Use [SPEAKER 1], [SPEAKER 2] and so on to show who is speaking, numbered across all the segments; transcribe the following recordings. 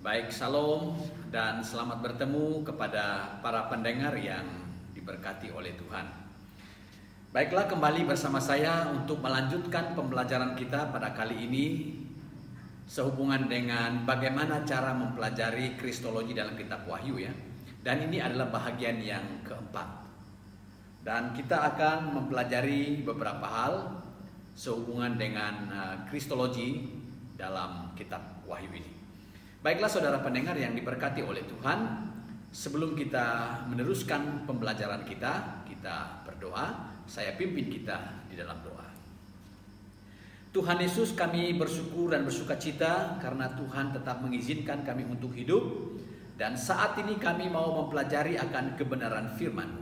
[SPEAKER 1] Baik, salam dan selamat bertemu kepada para pendengar yang diberkati oleh Tuhan. Baiklah, kembali bersama saya untuk melanjutkan pembelajaran kita pada kali ini sehubungan dengan bagaimana cara mempelajari kristologi dalam kitab Wahyu ya. Dan ini adalah bahagian yang keempat. Dan kita akan mempelajari beberapa hal sehubungan dengan kristologi dalam kitab Wahyu ini. Baiklah saudara pendengar yang diberkati oleh Tuhan, sebelum kita meneruskan pembelajaran kita berdoa. Saya pimpin kita di dalam doa. Tuhan Yesus, kami bersyukur dan bersukacita karena Tuhan tetap mengizinkan kami untuk hidup. Dan saat ini kami mau mempelajari akan kebenaran firman-Mu.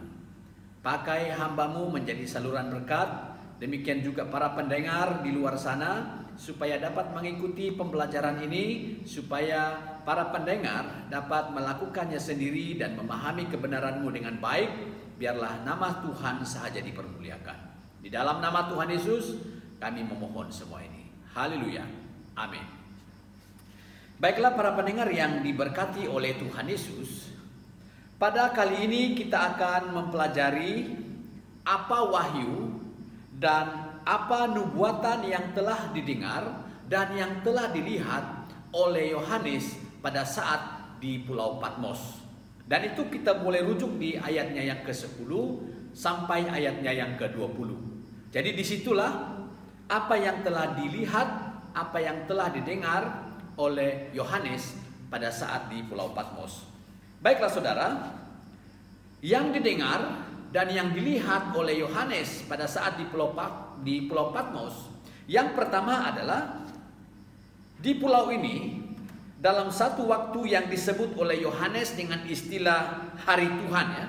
[SPEAKER 1] Pakai hamba-Mu menjadi saluran berkat, demikian juga para pendengar di luar sana, supaya dapat mengikuti pembelajaran ini, supaya para pendengar dapat melakukannya sendiri dan memahami kebenaran-Mu dengan baik. Biarlah nama Tuhan sahaja dipermuliakan. Di dalam nama Tuhan Yesus kami memohon semua ini. Haleluya. Amin. Baiklah para pendengar yang diberkati oleh Tuhan Yesus, pada kali ini kita akan mempelajari apa wahyu dan apa nubuatan yang telah didengar dan yang telah dilihat oleh Yohanes pada saat di Pulau Patmos. Dan itu kita boleh rujuk di ayatnya yang ke-10 sampai ayatnya yang ke-20. Jadi disitulah apa yang telah dilihat, apa yang telah didengar oleh Yohanes pada saat di Pulau Patmos. Baiklah saudara, yang didengar dan yang dilihat oleh Yohanes pada saat di Pulau Patmos, yang pertama adalah di pulau ini dalam satu waktu yang disebut oleh Yohanes dengan istilah hari Tuhan ya.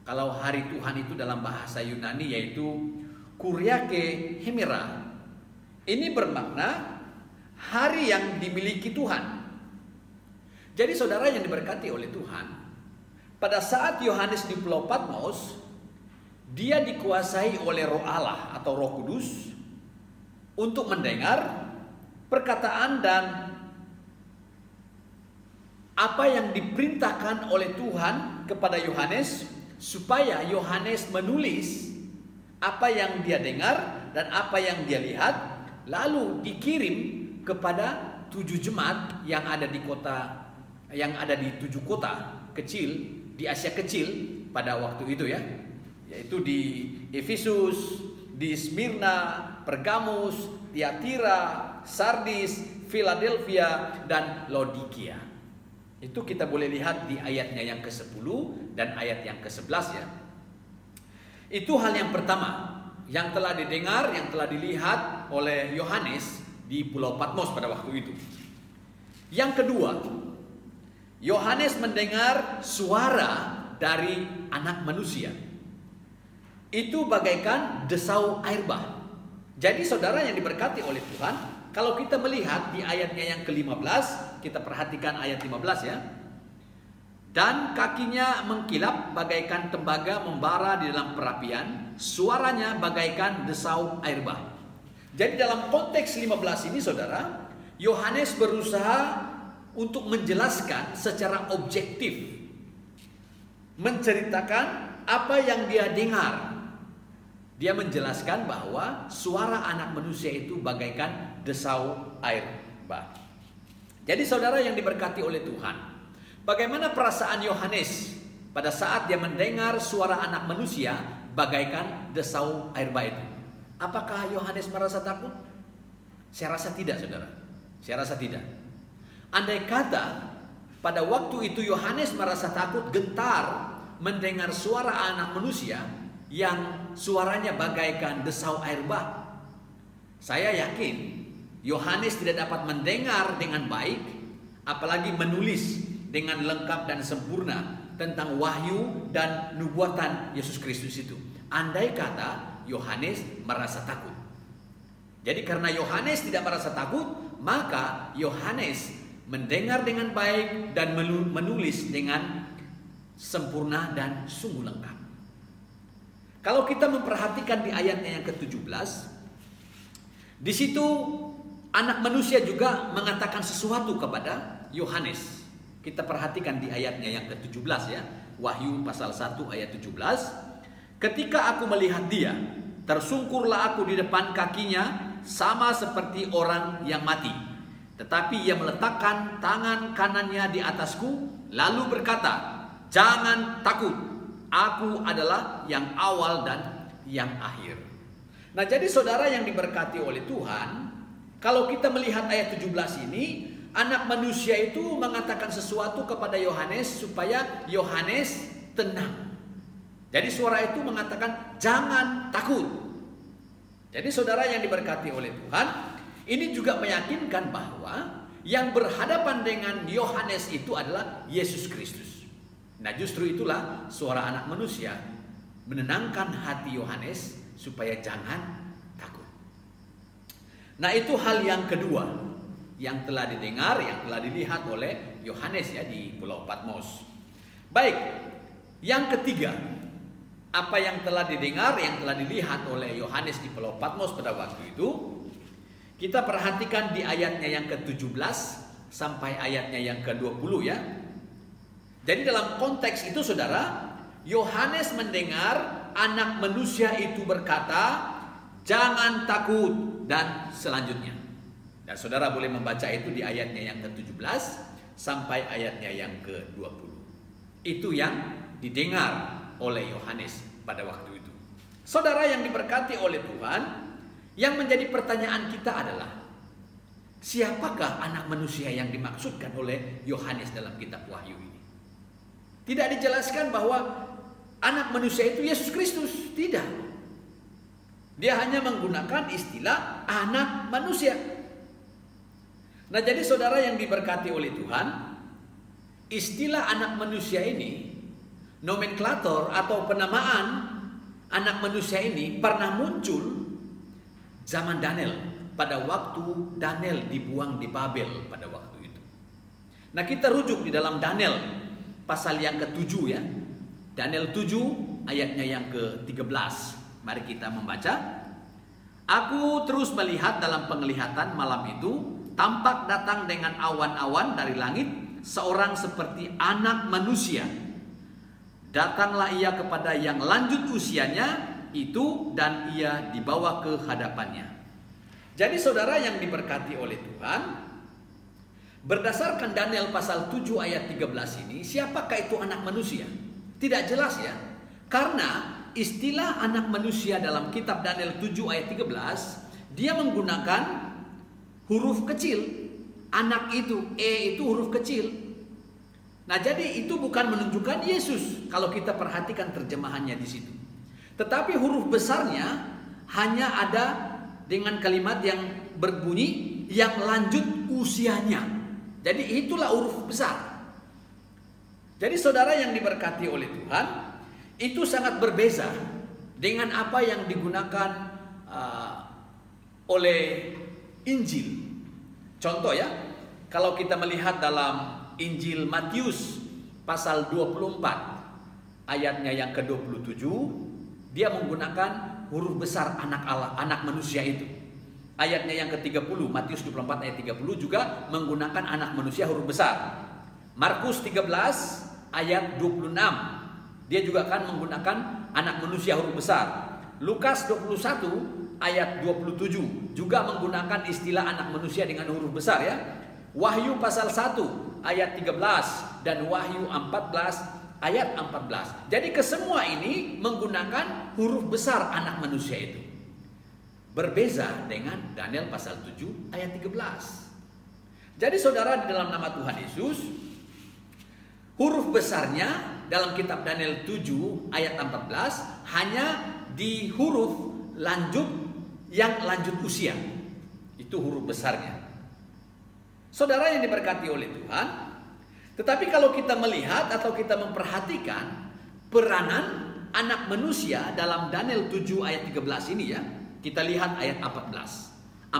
[SPEAKER 1] Kalau hari Tuhan itu dalam bahasa Yunani yaitu Kuriake Hemera. Ini bermakna hari yang dimiliki Tuhan. Jadi saudara yang diberkati oleh Tuhan, pada saat Yohanes di Pulau Patmos, dia dikuasai oleh Roh Allah atau Roh Kudus untuk mendengar perkataan dan apa yang diperintahkan oleh Tuhan kepada Yohanes, supaya Yohanes menulis apa yang dia dengar dan apa yang dia lihat, lalu dikirim kepada 7 jemaat yang ada di kota, yang ada di 7 kota kecil di Asia Kecil pada waktu itu ya, yaitu di Efesus, di Smyrna, Pergamus, Tiatira, Sardis, Philadelphia, dan Laodikia. Itu kita boleh lihat di ayatnya yang ke-10 dan ayat yang ke-11 ya. Itu hal yang pertama yang telah didengar, yang telah dilihat oleh Yohanes di Pulau Patmos pada waktu itu. Yang kedua, Yohanes mendengar suara dari anak manusia. Itu bagaikan desau air bah. Jadi saudara yang diberkati oleh Tuhan, kalau kita melihat di ayatnya yang ke-15, kita perhatikan ayat 15 ya. Dan kakinya mengkilap bagaikan tembaga membara di dalam perapian, suaranya bagaikan desau air bah. Jadi dalam konteks 15 ini saudara, Yohanes berusaha untuk menjelaskan secara objektif, menceritakan apa yang dia dengar. Dia menjelaskan bahwa suara anak manusia itu bagaikan desau air bah. Jadi saudara yang diberkati oleh Tuhan, bagaimana perasaan Yohanes pada saat dia mendengar suara anak manusia bagaikan desau air bah itu? Apakah Yohanes merasa takut? Saya rasa tidak saudara. Saya rasa tidak. Andai kata pada waktu itu Yohanes merasa takut, gentar mendengar suara anak manusia yang suaranya bagaikan desau air bah, saya yakin Yohanes tidak dapat mendengar dengan baik, apalagi menulis dengan lengkap dan sempurna tentang wahyu dan nubuatan Yesus Kristus itu. Andai kata Yohanes merasa takut. Jadi karena Yohanes tidak merasa takut, maka Yohanes mendengar dengan baik dan menulis dengan sempurna dan sungguh lengkap. Kalau kita memperhatikan di ayatnya yang ke-17, di situ anak manusia juga mengatakan sesuatu kepada Yohanes. Kita perhatikan di ayatnya yang ke-17 ya. Wahyu pasal 1 ayat 17. Ketika aku melihat dia, tersungkurlah aku di depan kakinya sama seperti orang yang mati. Tetapi ia meletakkan tangan kanannya di atasku, lalu berkata, jangan takut, aku adalah yang awal dan yang akhir. Nah, jadi saudara yang diberkati oleh Tuhan, kalau kita melihat ayat 17 ini, anak manusia itu mengatakan sesuatu kepada Yohanes supaya Yohanes tenang. Jadi suara itu mengatakan jangan takut. Jadi saudara yang diberkati oleh Tuhan, ini juga meyakinkan bahwa yang berhadapan dengan Yohanes itu adalah Yesus Kristus. Nah, justru itulah suara anak manusia menenangkan hati Yohanes supaya jangan takut. Nah, itu hal yang kedua yang telah didengar, yang telah dilihat oleh Yohanes ya di Pulau Patmos. Baik, yang ketiga, apa yang telah didengar, yang telah dilihat oleh Yohanes di Pulau Patmos pada waktu itu, kita perhatikan di ayatnya yang ke-17 sampai ayatnya yang ke-20 ya. Jadi dalam konteks itu saudara, Yohanes mendengar anak manusia itu berkata, jangan takut, dan selanjutnya. Dan saudara boleh membaca itu di ayatnya yang ke-17 sampai ayatnya yang ke-20. Itu yang didengar oleh Yohanes pada waktu itu. Saudara yang diberkati oleh Tuhan, yang menjadi pertanyaan kita adalah, siapakah anak manusia yang dimaksudkan oleh Yohanes dalam kitab Wahyu ini? Tidak dijelaskan bahwa anak manusia itu Yesus Kristus, tidak. Dia hanya menggunakan istilah anak manusia. Nah, jadi saudara yang diberkati oleh Tuhan, istilah anak manusia ini, nomenklatur atau penamaan anak manusia ini pernah muncul zaman Daniel, pada waktu Daniel dibuang di Babel pada waktu itu. Nah, kita rujuk di dalam Daniel pasal yang ke-7 ya. Daniel 7 ayatnya yang ke-13. Mari kita membaca. Aku terus melihat dalam penglihatan malam itu, tampak datang dengan awan-awan dari langit seorang seperti anak manusia. Datanglah ia kepada yang lanjut usianya itu, dan ia dibawa ke hadapannya. Jadi saudara yang diberkati oleh Tuhan, berdasarkan Daniel pasal 7 ayat 13 ini, siapakah itu anak manusia? Tidak jelas ya. Karena istilah anak manusia dalam kitab Daniel 7 ayat 13, dia menggunakan huruf kecil. Anak itu, itu huruf kecil. Nah, jadi itu bukan menunjukkan Yesus kalau kita perhatikan terjemahannya di situ. Tetapi huruf besarnya hanya ada dengan kalimat yang berbunyi yang lanjut usianya. Jadi itulah huruf besar. Jadi saudara yang diberkati oleh Tuhan, itu sangat berbeza dengan apa yang digunakan oleh Injil. Contoh ya, kalau kita melihat dalam Injil Matius pasal 24 ayatnya yang ke-27, dia menggunakan huruf besar anak Allah, anak manusia itu. Ayatnya yang ke-30, Matius 24 ayat 30 juga menggunakan anak manusia huruf besar. Markus 13 ayat 26, dia juga akan menggunakan anak manusia huruf besar. Lukas 21 ayat 27 juga menggunakan istilah anak manusia dengan huruf besar ya. Wahyu pasal 1 ayat 13 dan Wahyu 14 ayat 14. Jadi kesemua ini menggunakan huruf besar anak manusia itu. Berbeza dengan Daniel pasal 7 ayat 13. Jadi saudara, di dalam nama Tuhan Yesus, huruf besarnya dalam kitab Daniel 7 ayat 14 hanya di huruf lanjut yang lanjut usia. Itu huruf besarnya. Saudara yang diberkati oleh Tuhan, tetapi kalau kita melihat atau kita memperhatikan peranan anak manusia dalam Daniel 7 ayat 13 ini ya, kita lihat ayat 14.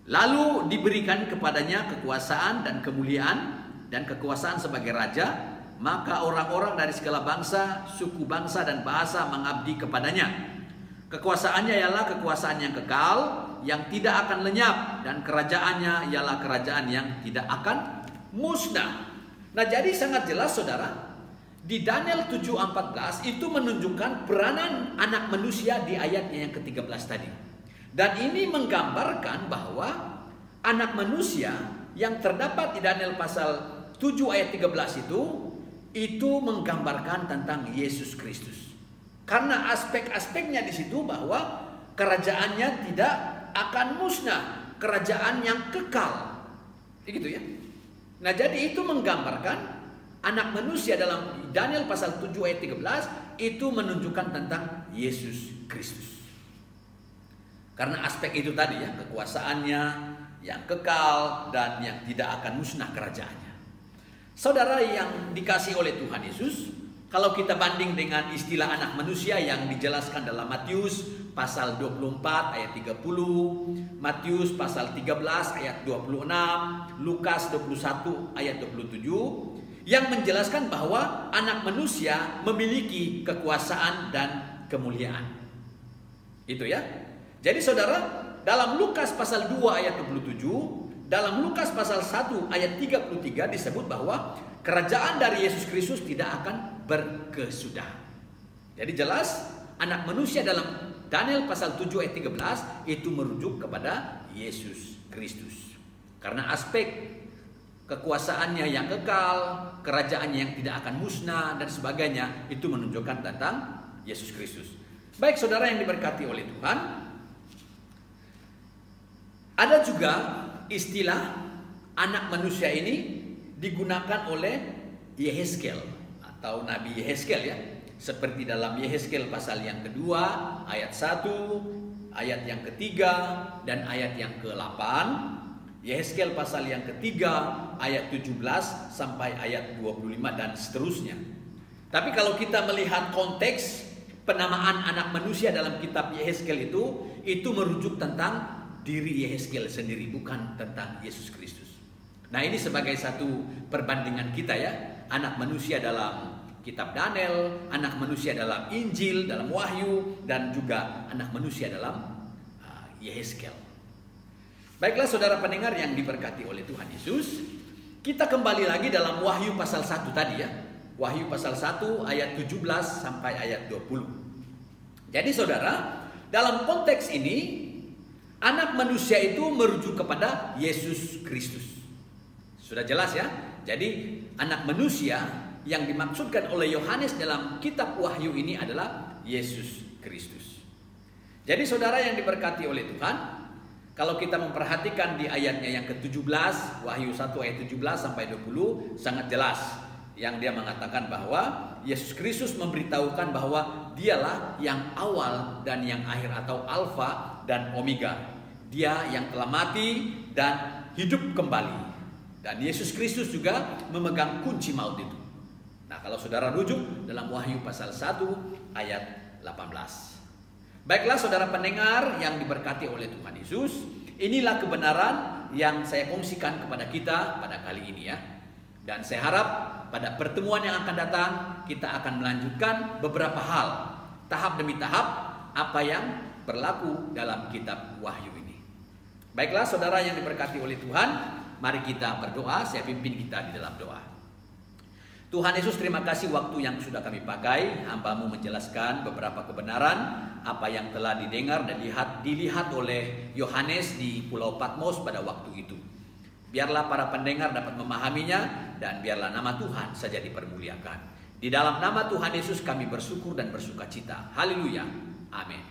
[SPEAKER 1] Lalu diberikan kepadanya kekuasaan dan kemuliaan dan kekuasaan sebagai raja, maka orang-orang dari segala bangsa, suku bangsa dan bahasa mengabdi kepadanya. Kekuasaannya ialah kekuasaan yang kekal, yang tidak akan lenyap, dan kerajaannya ialah kerajaan yang tidak akan musnah. Nah, jadi sangat jelas saudara, di Daniel 7:14 itu menunjukkan peranan anak manusia di ayatnya yang ke-13 tadi. Dan ini menggambarkan bahwa anak manusia yang terdapat di Daniel pasal 7 ayat 13 itu menggambarkan tentang Yesus Kristus. Karena aspek-aspeknya di situ bahwa kerajaannya tidak akan musnah, kerajaan yang kekal. Begitu ya. Nah, jadi itu menggambarkan anak manusia dalam Daniel pasal 7 ayat 13 itu menunjukkan tentang Yesus Kristus. Karena aspek itu tadi ya, kekuasaannya yang kekal dan yang tidak akan musnah kerajaannya. Saudara yang dikasihi oleh Tuhan Yesus, kalau kita banding dengan istilah anak manusia yang dijelaskan dalam Matius pasal 24 ayat 30, Matius pasal 13 ayat 26, Lukas 21 ayat 27, yang menjelaskan bahwa anak manusia memiliki kekuasaan dan kemuliaan. Itu ya. Jadi saudara, dalam Lukas pasal 2 ayat 27, dalam Lukas pasal 1 ayat 33 disebut bahwa kerajaan dari Yesus Kristus tidak akan berkesudahan. Jadi jelas anak manusia dalam Daniel pasal 7 ayat 13 itu merujuk kepada Yesus Kristus. Karena aspek kekuasaannya yang kekal, kerajaannya yang tidak akan musnah dan sebagainya itu menunjukkan tentang Yesus Kristus. Baik saudara yang diberkati oleh Tuhan, ada juga istilah anak manusia ini digunakan oleh Yehezkel atau Nabi Yehezkel ya. Seperti dalam Yehezkel pasal yang kedua, ayat 1, ayat yang ketiga, dan ayat yang ke-8. Yehezkel pasal yang ketiga, ayat 17 sampai ayat 25 dan seterusnya. Tapi kalau kita melihat konteks penamaan anak manusia dalam kitab Yehezkel itu merujuk tentang diri Yehezkel sendiri, bukan tentang Yesus Kristus. Nah, ini sebagai satu perbandingan kita ya, anak manusia dalam kitab Daniel, anak manusia dalam Injil, dalam Wahyu, dan juga anak manusia dalam Yehezkel. Baiklah saudara pendengar yang diberkati oleh Tuhan Yesus, kita kembali lagi dalam Wahyu pasal 1 tadi ya. Wahyu pasal 1 ayat 17 sampai ayat 20. Jadi saudara, dalam konteks ini anak manusia itu merujuk kepada Yesus Kristus. Sudah jelas ya. Jadi anak manusia yang dimaksudkan oleh Yohanes dalam kitab Wahyu ini adalah Yesus Kristus. Jadi saudara yang diberkati oleh Tuhan, kalau kita memperhatikan di ayatnya yang ke-17, Wahyu 1 ayat 17 sampai 20, sangat jelas yang dia mengatakan bahwa Yesus Kristus memberitahukan bahwa dialah yang awal dan yang akhir atau alfa dan omega. Dia yang telah mati dan hidup kembali. Dan Yesus Kristus juga memegang kunci maut itu. Nah, kalau saudara rujuk dalam Wahyu pasal 1 ayat 18. Baiklah saudara pendengar yang diberkati oleh Tuhan Yesus, inilah kebenaran yang saya kongsikan kepada kita pada kali ini ya. Dan saya harap pada pertemuan yang akan datang kita akan melanjutkan beberapa hal, tahap demi tahap apa yang berlaku dalam kitab Wahyu ini. Baiklah saudara yang diberkati oleh Tuhan, mari kita berdoa, saya pimpin kita di dalam doa. Tuhan Yesus, terima kasih waktu yang sudah kami pakai, hamba-Mu menjelaskan beberapa kebenaran, apa yang telah didengar dan dilihat oleh Yohanes di Pulau Patmos pada waktu itu. Biarlah para pendengar dapat memahaminya, dan biarlah nama Tuhan saja dipermuliakan. Di dalam nama Tuhan Yesus kami bersyukur dan bersuka cita. Haleluya. Amin.